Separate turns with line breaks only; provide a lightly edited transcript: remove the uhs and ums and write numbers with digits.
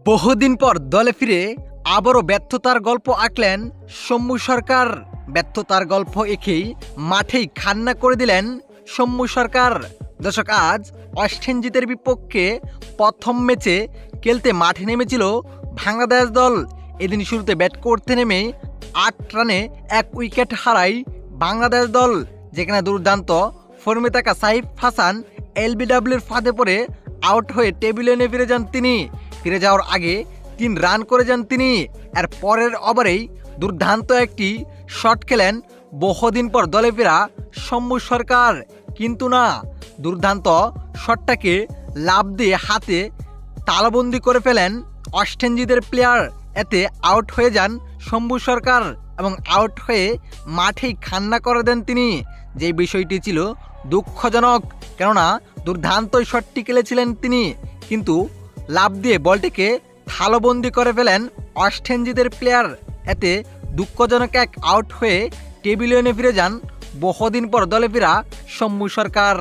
বহুদিন পর দলে ফিরে আবারও ব্যর্থতার গল্প আঁকলেন সৌম্য সরকার। ব্যর্থতার গল্প এঁকেই মাঠেই খান্না করে দিলেন সৌম্য সরকার। দর্শক, আজ ওয়েস্ট ইন্ডিজের বিপক্ষে প্রথম ম্যাচে খেলতে মাঠে নেমেছিল বাংলাদেশ দল। এদিন শুরুতে ব্যাট করতে নেমে ৮ রানে ১ উইকেট হারায় বাংলাদেশ দল, যেখানে দুর্দান্ত ফর্মে থাকা সাইফ হাসান এলবিডব্লিউর ফাঁদে পড়ে আউট হয়ে টেবিলে ফিরে যান তিনি। ফিরে যাওয়ার আগে ৩ রান করে যান তিনি। এর পরের ওভারেই দুর্দান্ত একটি শট খেলেন বহুদিন পর দলে ফেরা সৌম্য সরকার। কিন্তু না, দুর্দান্ত শটটাকে লাফ দিয়ে হাতে তালাবন্দি করে ফেলেন ওয়েস্ট ইন্ডিজের প্লেয়ার। এতে আউট হয়ে যান সৌম্য সরকার এবং আউট হয়ে মাঠেই খান্না করে দেন তিনি। যে বিষয়টি ছিল দুঃখজনক, কেননা দুর্দান্ত শটটি খেলেছিলেন তিনি, কিন্তু লাফ দিয়ে বলটিকে থালবন্দি করে ফেলেন ওয়েস্ট ইন্ডিজের প্লেয়ার। এতে দুঃখজনক এক আউট হয়ে টেবিলে ফিরে যান বহুদিন পর দলে ফেরা সৌম্য সরকার।